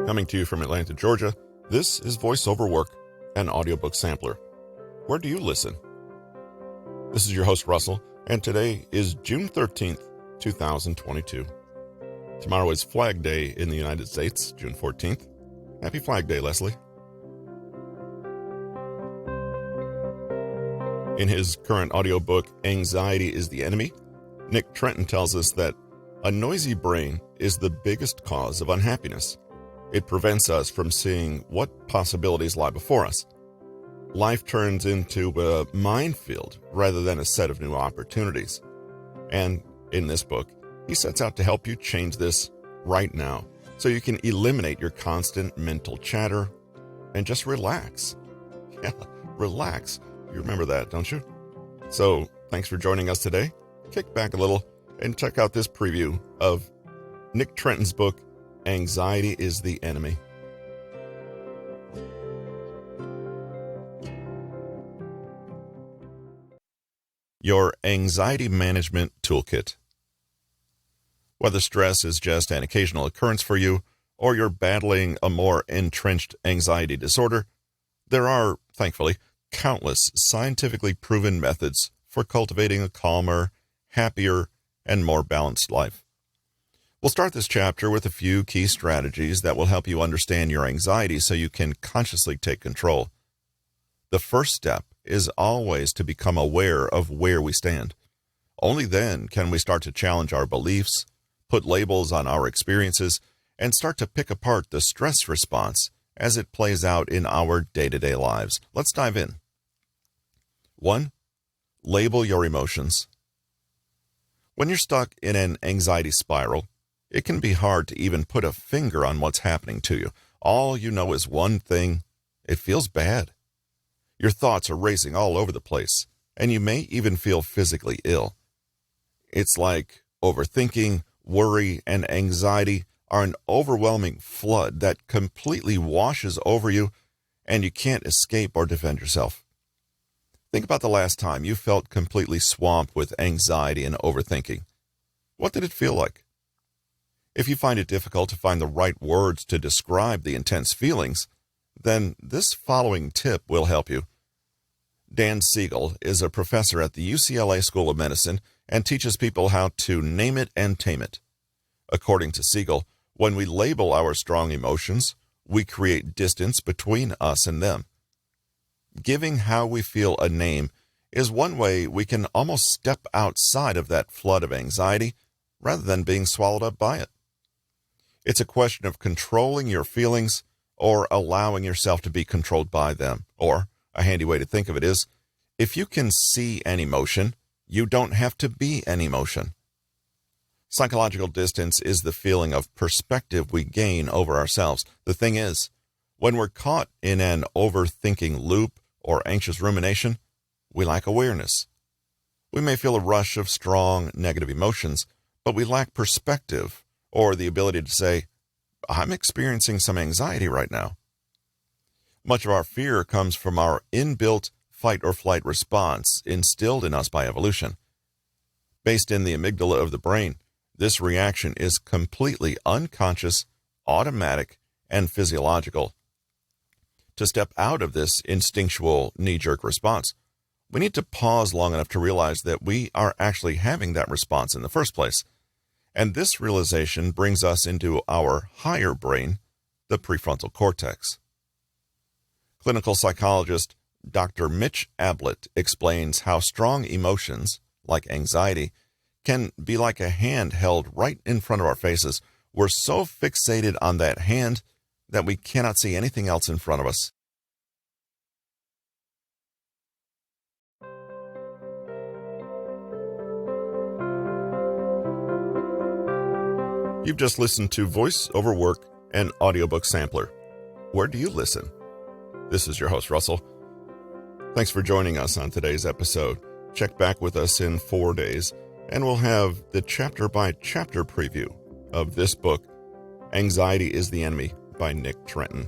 Coming to you from Atlanta, Georgia, this is Voiceover Work, an audiobook sampler. Where do you listen? This is your host, Russell, and today is June 13th, 2022. Tomorrow is Flag Day in the United States, June 14th. Happy Flag Day, Leslie. In his current audiobook, Anxiety is the Enemy, Nick Trenton tells us that a noisy brain is the biggest cause of unhappiness. It prevents us from seeing what possibilities lie before us. Life turns into a minefield rather than a set of new opportunities. And in this book, he sets out to help you change this right now so you can eliminate your constant mental chatter and just relax. Yeah, relax. You remember that, don't you? So, thanks for joining us today. Kick back a little and check out this preview of Nick Trenton's book, Anxiety is the Enemy. Your Anxiety Management Toolkit. Whether stress is just an occasional occurrence for you, or you're battling a more entrenched anxiety disorder, there are, thankfully, countless scientifically proven methods for cultivating a calmer, happier, and more balanced life. We'll start this chapter with a few key strategies that will help you understand your anxiety so you can consciously take control. The first step is always to become aware of where we stand. Only then can we start to challenge our beliefs, put labels on our experiences, and start to pick apart the stress response as it plays out in our day-to-day lives. Let's dive in. 1. Label your emotions. When you're stuck in an anxiety spiral, it can be hard to even put a finger on what's happening to you. All you know is one thing: it feels bad. Your thoughts are racing all over the place, and you may even feel physically ill. It's like overthinking, worry, and anxiety are an overwhelming flood that completely washes over you, and you can't escape or defend yourself. Think about the last time you felt completely swamped with anxiety and overthinking. What did it feel like? If you find it difficult to find the right words to describe the intense feelings, then this following tip will help you. Dan Siegel is a professor at the UCLA School of Medicine and teaches people how to name it and tame it. According to Siegel, when we label our strong emotions, we create distance between us and them. Giving how we feel a name is one way we can almost step outside of that flood of anxiety rather than being swallowed up by it. It's a question of controlling your feelings or allowing yourself to be controlled by them. Or, a handy way to think of it is, if you can see an emotion, you don't have to be an emotion. Psychological distance is the feeling of perspective we gain over ourselves. The thing is, when we're caught in an overthinking loop or anxious rumination, we lack awareness. We may feel a rush of strong negative emotions, but we lack perspective or the ability to say, I'm experiencing some anxiety right now. Much of our fear comes from our inbuilt fight or flight response instilled in us by evolution. Based in the amygdala of the brain, this reaction is completely unconscious, automatic, and physiological. To step out of this instinctual knee-jerk response, we need to pause long enough to realize that we are actually having that response in the first place. And this realization brings us into our higher brain, the prefrontal cortex. Clinical psychologist Dr. Mitch Abblett explains how strong emotions, like anxiety, can be like a hand held right in front of our faces. We're so fixated on that hand that we cannot see anything else in front of us. You've just listened to Voice Over Work, an audiobook sampler. Where do you listen? This is your host, Russell. Thanks for joining us on today's episode. Check back with us in 4 days, and we'll have the chapter-by-chapter preview of this book, Anxiety is the Enemy by Nick Trenton.